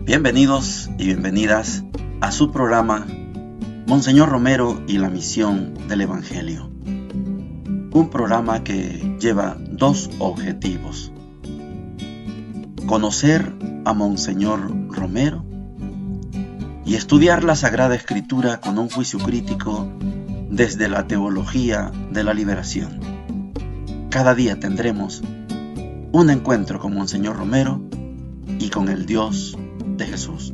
Bienvenidos y bienvenidas a su programa Monseñor Romero y la misión del Evangelio. Un programa que lleva dos objetivos: conocer a Monseñor Romero y estudiar la Sagrada Escritura con un juicio crítico desde la teología de la liberación. Cada día tendremos un encuentro con Monseñor Romero y con el Dios de Jesús.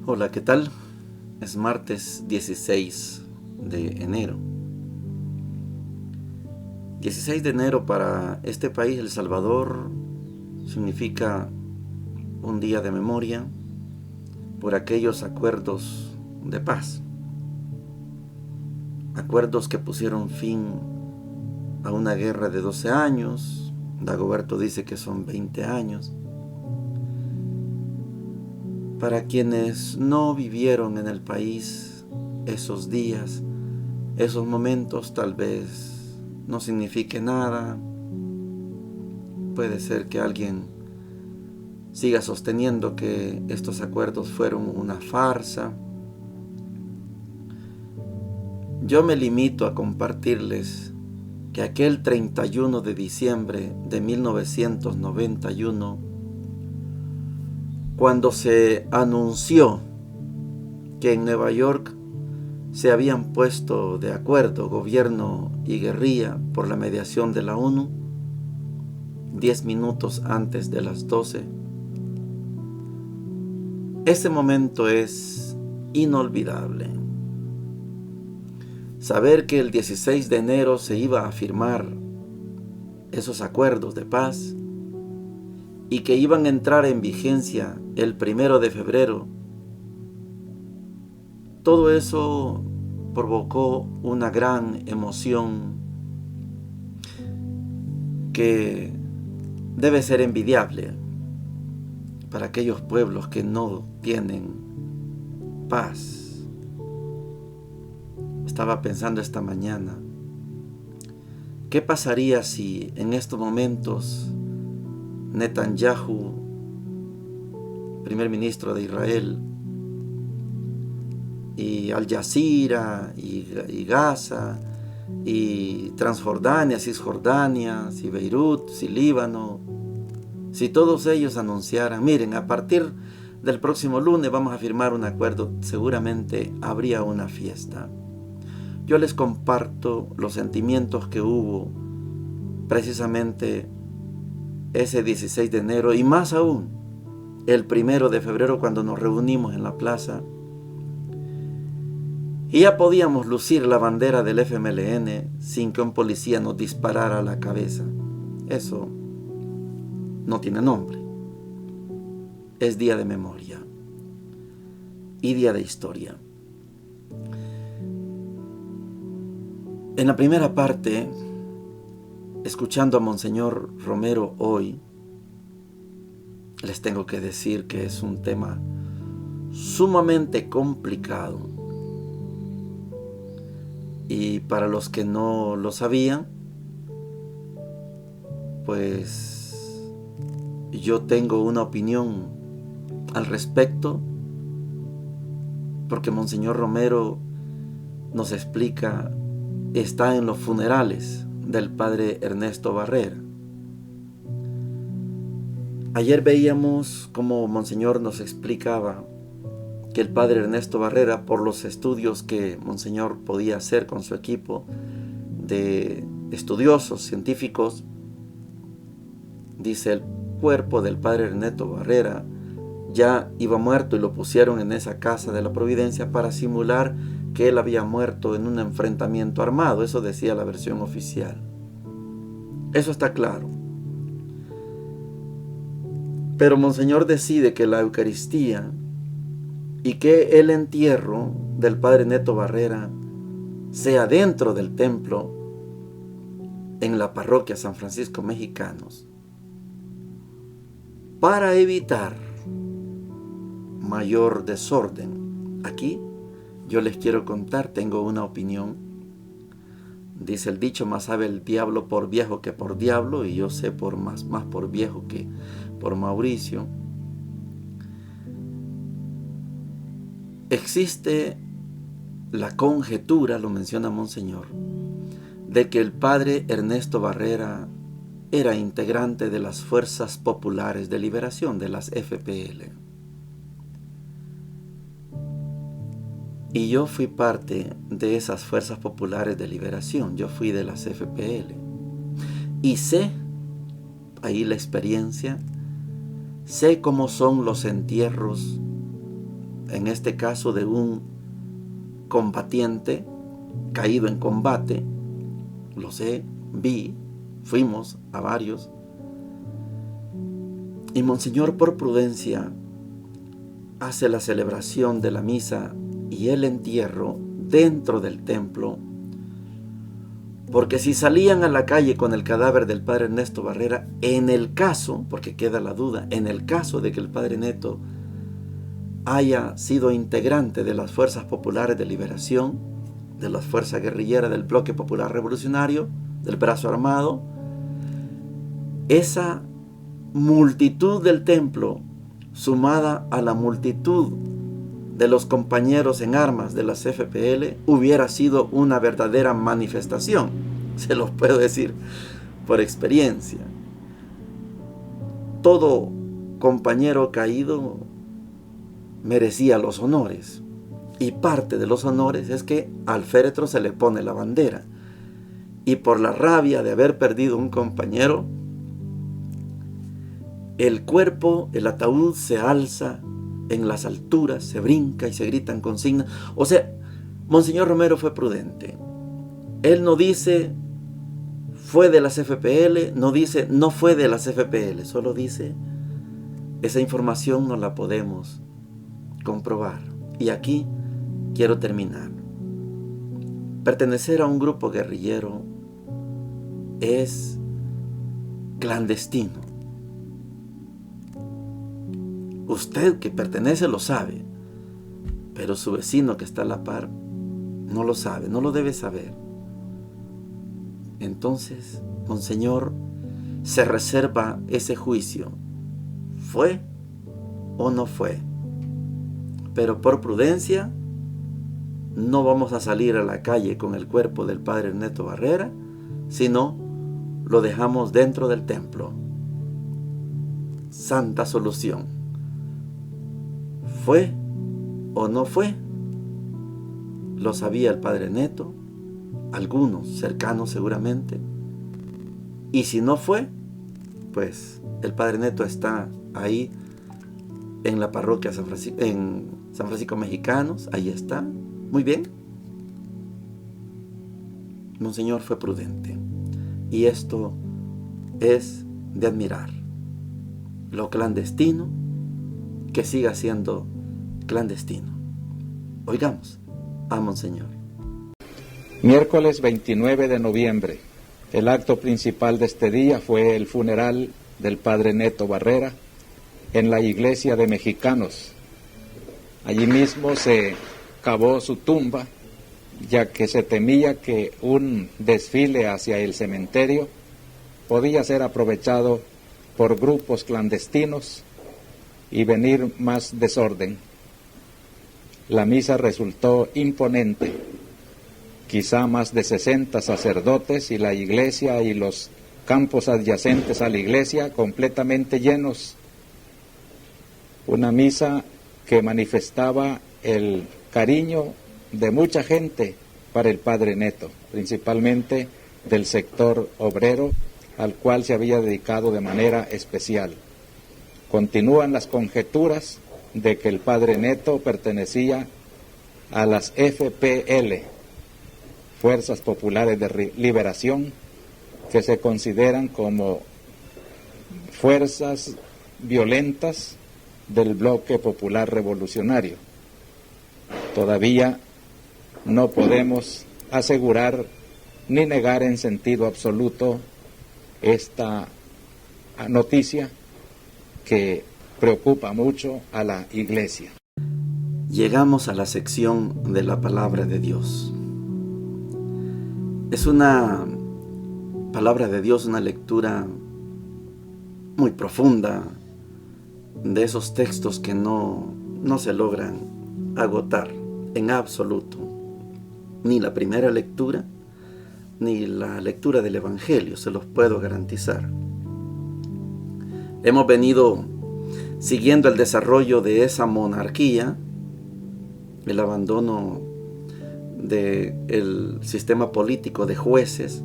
Hola, ¿qué tal? Es martes 16 de enero. 16 de enero para este país, El Salvador, significa un día de memoria por aquellos acuerdos de paz. Acuerdos que pusieron fin a una guerra de 12 años. Dagoberto dice que son 20 años. Para quienes no vivieron en el país esos días, esos momentos, tal vez no signifique nada. Puede ser que alguien siga sosteniendo que estos acuerdos fueron una farsa. Yo me limito a compartirles que aquel 31 de diciembre de 1991, cuando se anunció que en Nueva York se habían puesto de acuerdo gobierno y guerrilla por la mediación de la ONU, 10 minutos antes de las 12, ese momento es inolvidable. Saber que el 16 de enero se iba a firmar esos acuerdos de paz y que iban a entrar en vigencia el 1 de febrero, todo eso provocó una gran emoción que debe ser envidiable para aquellos pueblos que no tienen paz. Estaba pensando esta mañana, ¿qué pasaría si en estos momentos Netanyahu, primer ministro de Israel, y Al Jazeera, y Gaza, y Transjordania, Cisjordania, y Beirut, y Líbano, si todos ellos anunciaran, miren, a partir del próximo lunes vamos a firmar un acuerdo, seguramente habría una fiesta? Yo les comparto los sentimientos que hubo precisamente ese 16 de enero y más aún el 1 de febrero, cuando nos reunimos en la plaza y ya podíamos lucir la bandera del FMLN sin que un policía nos disparara a la cabeza. Eso no tiene nombre. Es día de memoria y día de historia. En la primera parte, escuchando a Monseñor Romero hoy, les tengo que decir que es un tema sumamente complicado. Y para los que no lo sabían, pues yo tengo una opinión al respecto, porque Monseñor Romero nos explica, está en los funerales del padre Ernesto Barrera. Ayer veíamos cómo Monseñor nos explicaba que el padre Ernesto Barrera, por los estudios que Monseñor podía hacer con su equipo de estudiosos, científicos, dice, el cuerpo del padre Ernesto Barrera ya iba muerto y lo pusieron en esa casa de la Providencia para simular que él había muerto en un enfrentamiento armado. Eso decía la versión oficial. Eso está claro. Pero Monseñor decide que la Eucaristía y que el entierro del padre Neto Barrera sea dentro del templo, en la parroquia San Francisco Mexicanos, para evitar mayor desorden. Aquí yo les quiero contar, tengo una opinión Dice el dicho, más sabe el diablo por viejo que por diablo, y yo sé más por viejo que por Mauricio. Existe la conjetura, lo menciona Monseñor, de que el padre Ernesto Barrera era integrante de las Fuerzas Populares de Liberación, de las FPL. Y yo fui parte de esas Fuerzas Populares de Liberación, yo fui de las FPL. Y sé, ahí la experiencia, sé cómo son los entierros, en este caso de un combatiente caído en combate, lo sé, vi, fuimos a varios, y Monseñor por prudencia hace la celebración de la misa y el entierro dentro del templo, porque si salían a la calle con el cadáver del padre Ernesto Barrera, en el caso, porque queda la duda, en el caso de que el padre Neto haya sido integrante de las Fuerzas Populares de Liberación, de las fuerzas guerrilleras del Bloque Popular Revolucionario, del brazo armado, esa multitud del templo, sumada a la multitud de los compañeros en armas de las FPL, hubiera sido una verdadera manifestación. Se los puedo decir por experiencia. Todo compañero caído merecía los honores, y parte de los honores es que al féretro se le pone la bandera, y por la rabia de haber perdido un compañero, el cuerpo, el ataúd se alza en las alturas, se brinca y se gritan consignas. O sea, Monseñor Romero fue prudente. Él no dice fue de las FPL, no dice no fue de las FPL, solo dice esa información no la podemos comprobar. Y aquí quiero terminar. Pertenecer a un grupo guerrillero es clandestino. Usted que pertenece lo sabe, pero su vecino que está a la par no lo sabe, no lo debe saber. Entonces, Monseñor se reserva ese juicio. ¿Fue o no fue? Pero por prudencia, no vamos a salir a la calle con el cuerpo del padre Ernesto Barrera, sino lo dejamos dentro del templo. Santa solución. ¿Fue o no fue? Lo sabía el padre Neto, algunos cercanos seguramente. Y si no fue, pues el padre Neto está ahí en la parroquia en San Francisco Mexicanos, ahí está, muy bien. Monseñor fue prudente, y esto es de admirar. Lo clandestino, que siga siendo clandestino. Oigamos a Monseñor. Miércoles 29 de noviembre. El acto principal de este día fue el funeral del padre Neto Barrera en la iglesia de Mexicanos. Allí mismo se cavó su tumba, ya que se temía que un desfile hacia el cementerio podía ser aprovechado por grupos clandestinos y venir más desorden. La misa resultó imponente, quizá más de 60 sacerdotes y la iglesia y los campos adyacentes a la iglesia completamente llenos. Una misa que manifestaba el cariño de mucha gente para el padre Neto, principalmente del sector obrero, al cual se había dedicado de manera especial. Continúan las conjeturas de que el padre Neto pertenecía a las FPL, Fuerzas Populares de Liberación, que se consideran como fuerzas violentas del Bloque Popular Revolucionario. Todavía no podemos asegurar ni negar en sentido absoluto esta noticia que preocupa mucho a la Iglesia. Llegamos a la sección de la palabra de Dios. Es una palabra de Dios, una lectura muy profunda de esos textos que no se logran agotar en absoluto. Ni la primera lectura, ni la lectura del Evangelio, se los puedo garantizar. Hemos venido siguiendo el desarrollo de esa monarquía, el abandono del sistema político de jueces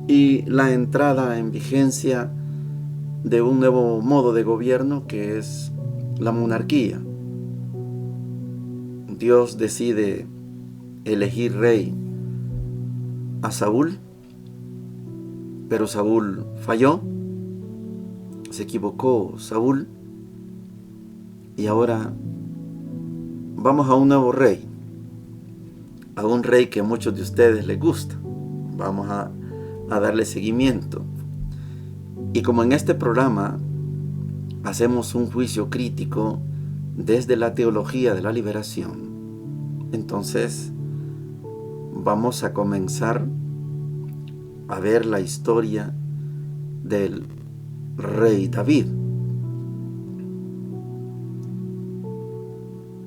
y la entrada en vigencia de un nuevo modo de gobierno que es la monarquía. Dios decide elegir rey a Saúl, pero Saúl falló, se equivocó Saúl, y ahora vamos a un nuevo rey, a un rey que a muchos de ustedes les gusta. Vamos a darle seguimiento. Y como en este programa hacemos un juicio crítico desde la teología de la liberación, entonces vamos a comenzar a ver la historia del rey David.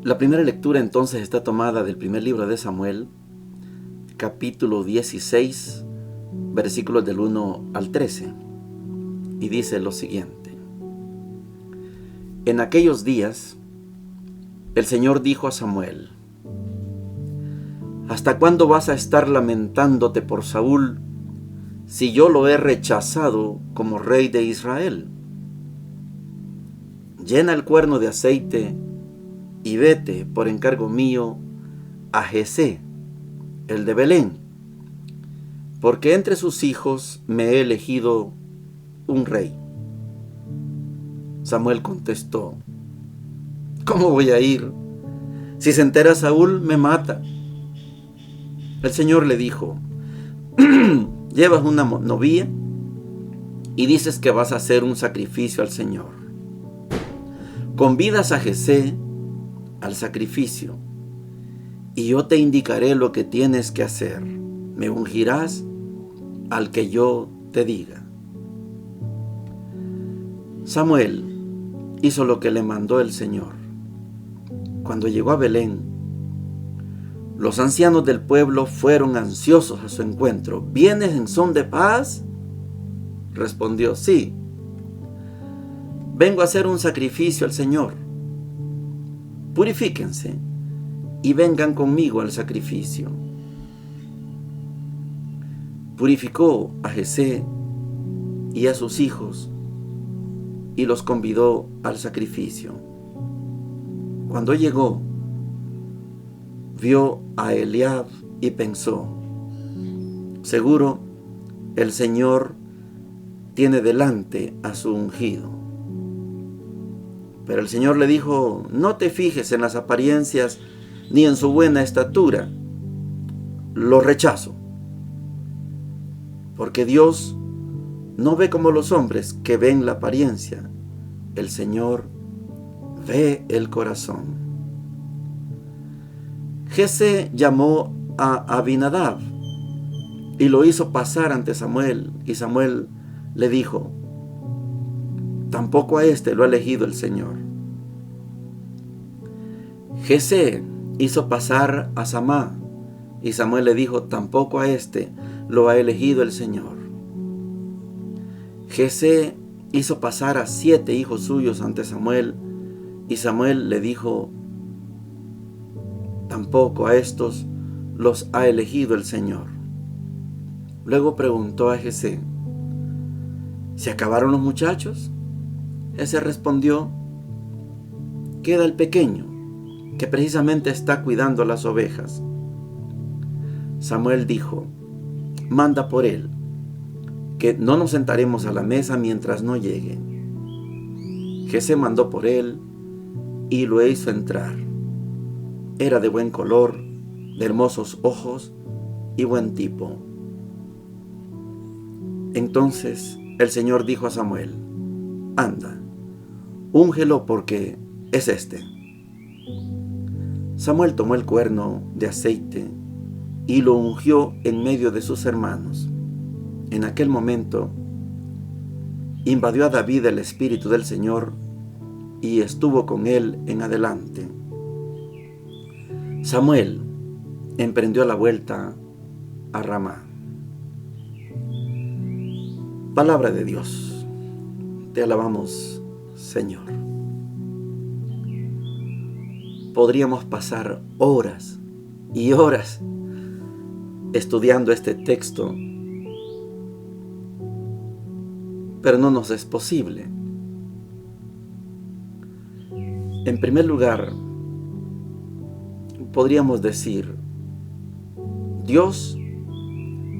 La primera lectura entonces está tomada del primer libro de Samuel, capítulo 16, versículos del 1 al 13, y dice lo siguiente: En aquellos días, el Señor dijo a Samuel: ¿Hasta cuándo vas a estar lamentándote por Saúl, si yo lo he rechazado como rey de Israel? Llena el cuerno de aceite y vete por encargo mío a Jesé, el de Belén, porque entre sus hijos me he elegido un rey. Samuel contestó: ¿Cómo voy a ir? Si se entera Saúl, me mata. El Señor le dijo: Llevas una novía y dices que vas a hacer un sacrificio al Señor. Convidas a Jesé al sacrificio y yo te indicaré lo que tienes que hacer. Me ungirás al que yo te diga. Samuel hizo lo que le mandó el Señor. Cuando llegó a Belén, los ancianos del pueblo fueron ansiosos a su encuentro. ¿Vienes en son de paz? Respondió: Sí. Vengo a hacer un sacrificio al Señor. Purifíquense y vengan conmigo al sacrificio. Purificó a Jesé y a sus hijos y los convidó al sacrificio. Cuando llegó, vio a Eliab y pensó: seguro el Señor tiene delante a su ungido. Pero el Señor le dijo: no te fijes en las apariencias ni en su buena estatura. Lo rechazo. Porque Dios no ve como los hombres que ven la apariencia. El Señor ve el corazón. Jesé llamó a Abinadab y lo hizo pasar ante Samuel. Y Samuel le dijo: tampoco a este lo ha elegido el Señor. Jesé hizo pasar a Samá. Y Samuel le dijo: tampoco a este lo ha elegido el Señor. Jesé hizo pasar a 7 hijos suyos ante Samuel. Y Samuel le dijo: tampoco a estos los ha elegido el Señor. Luego preguntó a Jesé: ¿se acabaron los muchachos? Ese respondió: queda el pequeño, que precisamente está cuidando las ovejas. Samuel dijo: manda por él, que no nos sentaremos a la mesa mientras no llegue. Jesé mandó por él y lo hizo entrar. Era de buen color, de hermosos ojos y buen tipo. Entonces el Señor dijo a Samuel: anda, úngelo porque es este. Samuel tomó el cuerno de aceite y lo ungió en medio de sus hermanos. En aquel momento invadió a David el Espíritu del Señor y estuvo con él en adelante. Samuel emprendió la vuelta a Ramá. Palabra de Dios. Te alabamos, Señor. Podríamos pasar horas y horas estudiando este texto, pero no nos es posible. En primer lugar, podríamos decir, Dios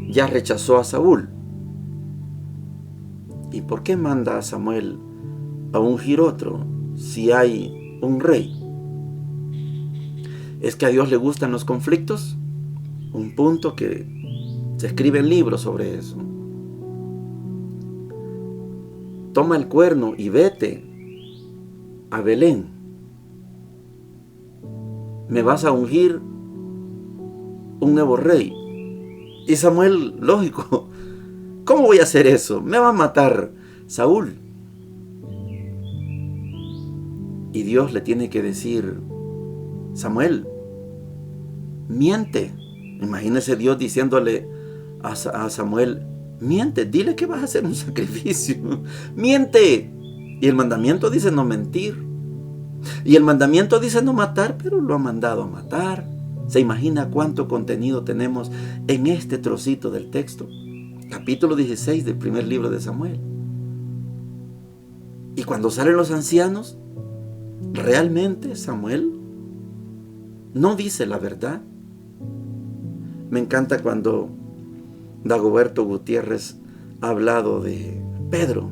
ya rechazó a Saúl. ¿Y por qué manda a Samuel a ungir otro si hay un rey? ¿Es que a Dios le gustan los conflictos? Un punto que se escribe en libros sobre eso. Toma el cuerno y vete a Belén. Me vas a ungir un nuevo rey. Y Samuel, lógico, ¿cómo voy a hacer eso? Me va a matar Saúl. Y Dios le tiene que decir, Samuel, miente. Imagínese Dios diciéndole a Samuel, miente, dile que vas a hacer un sacrificio. Miente. Y el mandamiento dice no mentir. Y el mandamiento dice no matar, pero lo ha mandado a matar. ¿Se imagina cuánto contenido tenemos en este trocito del texto? Capítulo 16 del primer libro de Samuel. Y cuando salen los ancianos, ¿realmente Samuel no dice la verdad? Me encanta cuando Dagoberto Gutiérrez ha hablado de Pedro.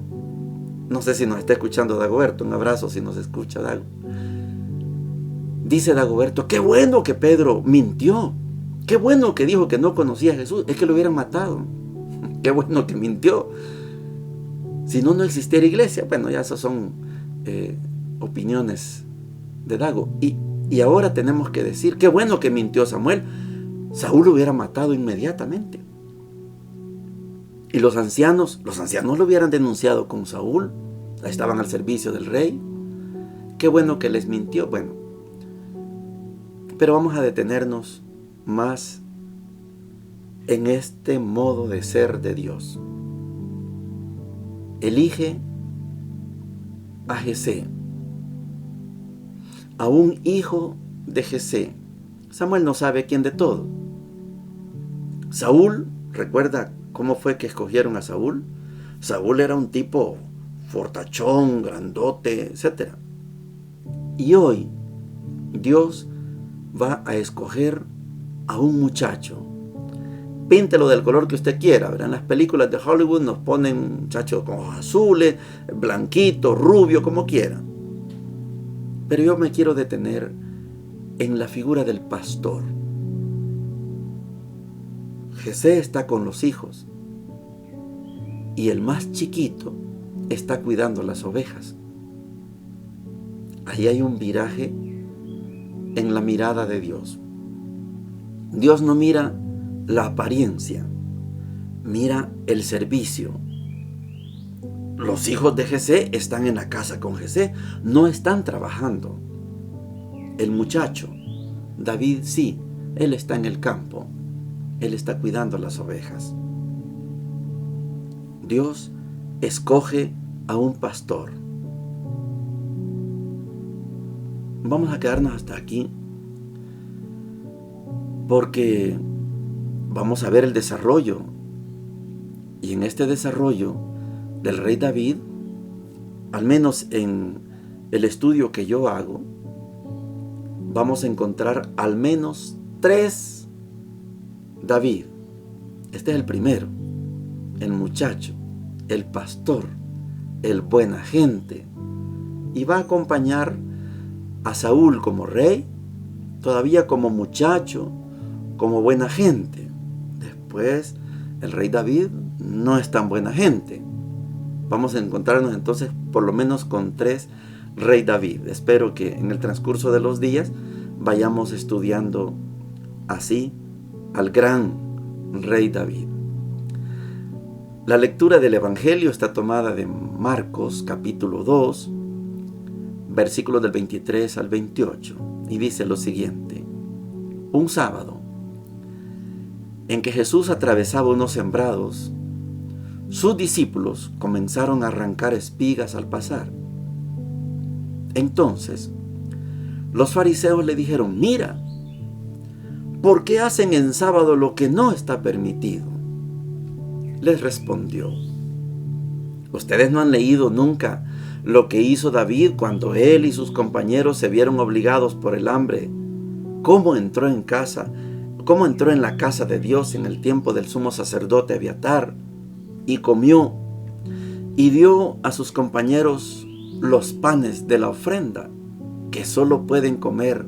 No sé si nos está escuchando Dagoberto. Un abrazo si nos escucha, Dago. Dice Dagoberto, qué bueno que Pedro mintió. Qué bueno que dijo que no conocía a Jesús. Es que lo hubieran matado. Qué bueno que mintió. Si no, no existiera iglesia. Bueno, ya esas son opiniones de Dago. Y ahora tenemos que decir, qué bueno que mintió Samuel. Saúl lo hubiera matado inmediatamente. Y los ancianos lo hubieran denunciado con Saúl. Estaban al servicio del rey. Qué bueno que les mintió. Bueno, pero vamos a detenernos más en este modo de ser de Dios. Elige a Jesé, a un hijo de Jesé. Samuel no sabe quién de todo. Saúl, ¿recuerda cómo fue que escogieron a Saúl? Saúl era un tipo fortachón, grandote, etc. Y hoy Dios va a escoger a un muchacho. Píntelo del color que usted quiera, ¿verdad? En las películas de Hollywood nos ponen muchachos con ojos azules, blanquito, rubio, como quiera. Pero yo me quiero detener en la figura del pastor. Jesé está con los hijos y el más chiquito está cuidando las ovejas. Ahí hay un viraje en la mirada de Dios. Dios no mira la apariencia, mira el servicio. Los hijos de Jesé están en la casa con Jesé, no están trabajando. El muchacho, David, sí, él está en el campo, él está cuidando las ovejas. Dios escoge a un pastor. Vamos a quedarnos hasta aquí porque vamos a ver el desarrollo. Y en este desarrollo del rey David, al menos en el estudio que yo hago, vamos a encontrar al menos 3 David. Este es el primero, el muchacho, el pastor, el buena gente. Y va a acompañar a Saúl como rey, todavía como muchacho, como buena gente. Después, el rey David no es tan buena gente. Vamos a encontrarnos entonces por lo menos con 3 rey David. Espero que en el transcurso de los días vayamos estudiando así al gran rey David. La lectura del Evangelio está tomada de Marcos capítulo 2, versículos del 23 al 28, y dice lo siguiente: un sábado, en que Jesús atravesaba unos sembrados, sus discípulos comenzaron a arrancar espigas al pasar. Entonces, los fariseos le dijeron: mira, ¿por qué hacen en sábado lo que no está permitido? Les respondió: ¿ustedes no han leído nunca lo que hizo David cuando él y sus compañeros se vieron obligados por el hambre? ¿Cómo entró en la casa de Dios en el tiempo del sumo sacerdote Abiatar, y comió y dio a sus compañeros los panes de la ofrenda que solo pueden comer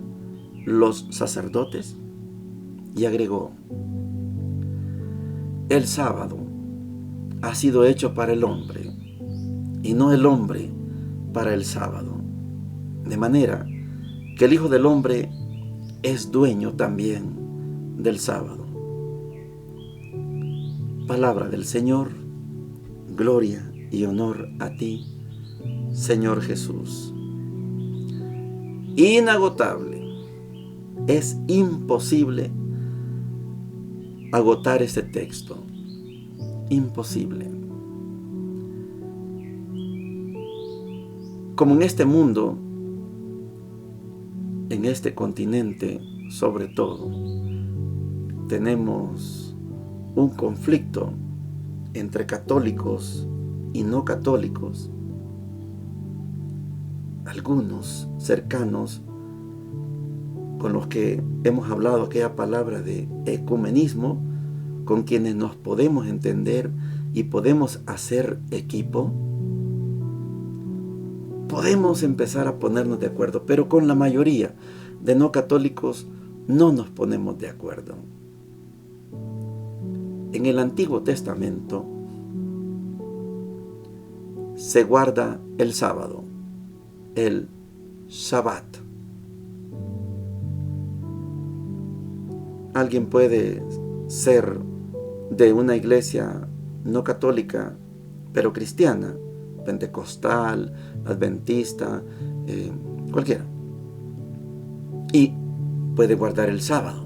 los sacerdotes? Y agregó: el sábado ha sido hecho para el hombre, y no el hombre para el sábado. De manera que el Hijo del Hombre es dueño también del sábado. Palabra del Señor. Gloria y honor a ti, Señor Jesús. Inagotable. Es imposible agotar este texto. Imposible. Como en este mundo, en este continente sobre todo, tenemos un conflicto entre católicos y no católicos. Algunos cercanos con los que hemos hablado aquella palabra de ecumenismo, con quienes nos podemos entender y podemos hacer equipo, podemos empezar a ponernos de acuerdo, pero con la mayoría de no católicos no nos ponemos de acuerdo. En el Antiguo Testamento se guarda el sábado, el Shabbat. Alguien puede ser de una iglesia no católica, pero cristiana, pentecostal, adventista, cualquiera, y puede guardar el sábado.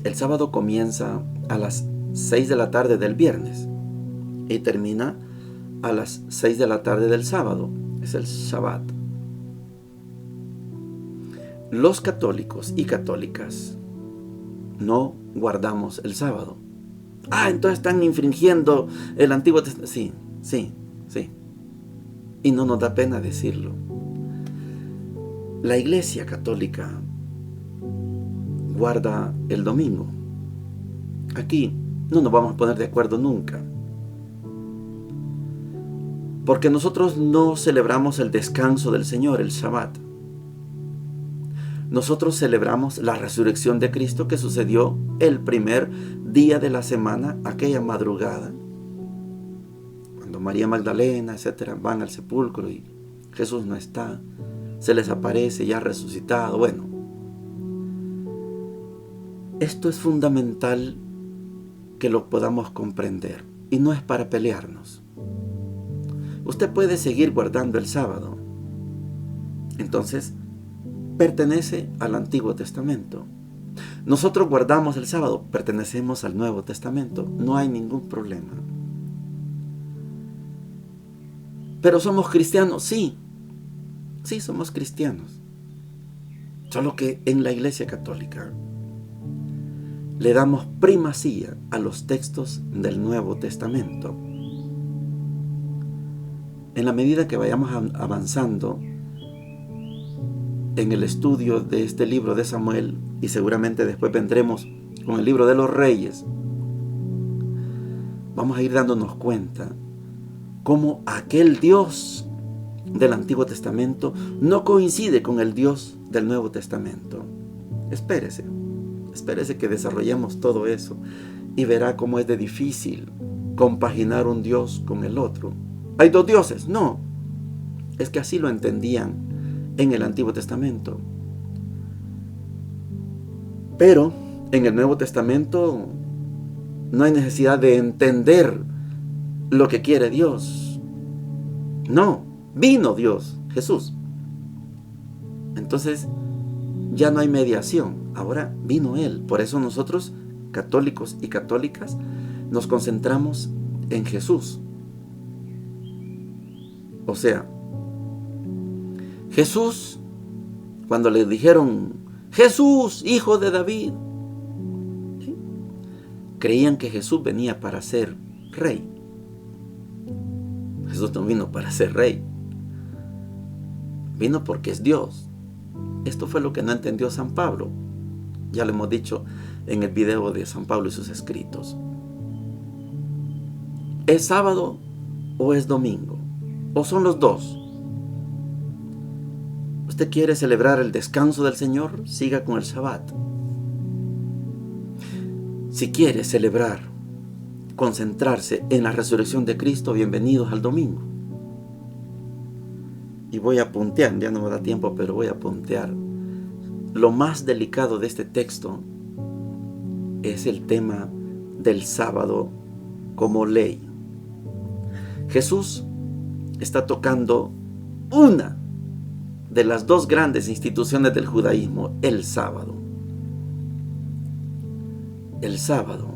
El sábado comienza a las 6 de la tarde del viernes y termina a las 6 de la tarde del sábado. Es el Shabbat. Los católicos y católicas no guardamos el sábado. Entonces están infringiendo el Antiguo Testamento. Sí. Y no nos da pena decirlo. La Iglesia Católica guarda el domingo. Aquí no nos vamos a poner de acuerdo nunca, porque nosotros no celebramos el descanso del Señor, el Shabbat. Nosotros celebramos la resurrección de Cristo, que sucedió el primer día de la semana, aquella madrugada, cuando María Magdalena, etcétera, van al sepulcro y Jesús no está, se les aparece ya resucitado. Bueno, esto es fundamental que lo podamos comprender, y no es para pelearnos. Usted puede seguir guardando el sábado, entonces pertenece al Antiguo Testamento. Nosotros guardamos el sábado, pertenecemos al Nuevo Testamento, no hay ningún problema. Pero somos cristianos, sí somos cristianos, solo que en la Iglesia Católica le damos primacía a los textos del Nuevo Testamento. En la medida que vayamos avanzando en el estudio de este libro de Samuel, y seguramente después vendremos con el libro de los Reyes, vamos a ir dándonos cuenta cómo aquel Dios del Antiguo Testamento no coincide con el Dios del Nuevo Testamento. Espérese que desarrollemos todo eso y verá cómo es de difícil compaginar un Dios con el otro. ¿Hay dos dioses? No, es que así lo entendían en el Antiguo Testamento. Pero en el Nuevo Testamento no hay necesidad de entender lo que quiere Dios. No, vino Dios, Jesús. Entonces ya no hay mediación, ahora vino Él. Por eso nosotros, católicos y católicas, nos concentramos en Jesús. O sea, Jesús, cuando le dijeron, Jesús, hijo de David, ¿sí?, creían que Jesús venía para ser rey. Jesús no vino para ser rey. Vino porque es Dios. Esto fue lo que no entendió San Pablo. Ya lo hemos dicho en el video de San Pablo y sus escritos. ¿Es sábado o es domingo? ¿O son los dos? ¿Usted quiere celebrar el descanso del Señor? Siga con el Shabbat. Si quiere celebrar, concentrarse en la resurrección de Cristo, bienvenidos al domingo. Y voy a puntear, ya no me da tiempo, pero voy a puntear. Lo más delicado de este texto es el tema del sábado como ley. Jesús está tocando una de las dos grandes instituciones del judaísmo, el sábado. El sábado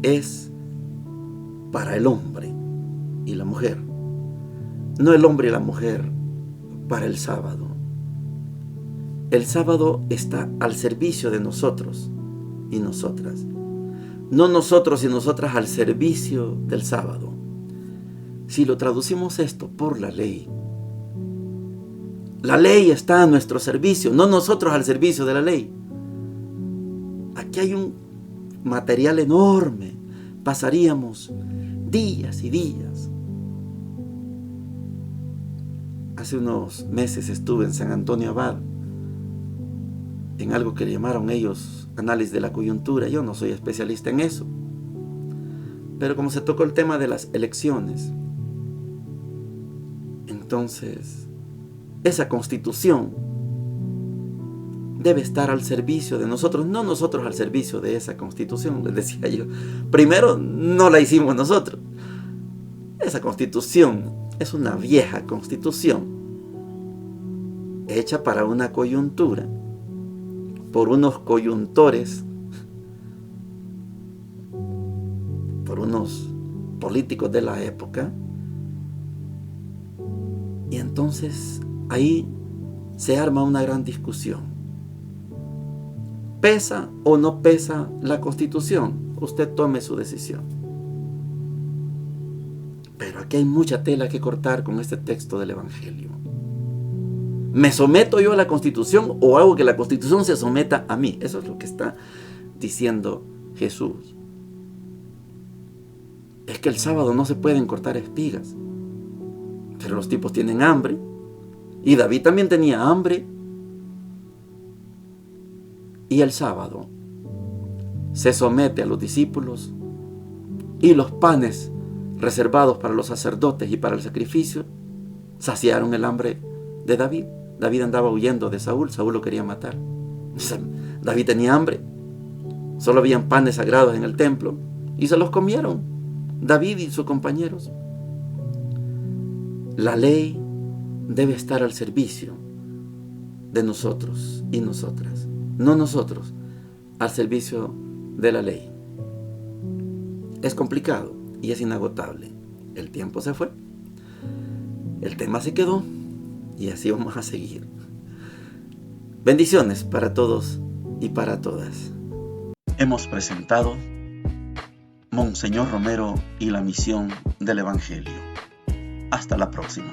es para el hombre y la mujer, no el hombre y la mujer para el sábado. El sábado está al servicio de nosotros y nosotras, no nosotros y nosotras al servicio del sábado. Si lo traducimos esto por la ley está a nuestro servicio, no nosotros al servicio de la ley. Aquí hay un material enorme, pasaríamos días y días. Hace unos meses estuve en San Antonio Abad, en algo que le llamaron ellos análisis de la coyuntura. Yo no soy especialista en eso, pero como se tocó el tema de las elecciones, entonces esa constitución debe estar al servicio de nosotros, no nosotros al servicio de esa constitución. Les decía yo, primero no la hicimos nosotros. Esa constitución es una vieja constitución hecha para una coyuntura por unos coyuntores, por unos políticos de la época. Y entonces ahí se arma una gran discusión. ¿Pesa o no pesa la Constitución? Usted tome su decisión. Pero aquí hay mucha tela que cortar con este texto del Evangelio. ¿Me someto yo a la Constitución o hago que la Constitución se someta a mí? Eso es lo que está diciendo Jesús. Es que el sábado no se pueden cortar espigas, pero los tipos tienen hambre, y David también tenía hambre. Y el sábado se somete a los discípulos, y los panes reservados para los sacerdotes y para el sacrificio saciaron el hambre de David. David andaba huyendo de Saúl, Saúl lo quería matar. David tenía hambre, solo habían panes sagrados en el templo y se los comieron David y sus compañeros. La ley debe estar al servicio de nosotros y nosotras, no nosotros al servicio de la ley. Es complicado y es inagotable. El tiempo se fue, el tema se quedó y así vamos a seguir. Bendiciones para todos y para todas. Hemos presentado Monseñor Romero y la misión del Evangelio. Hasta la próxima.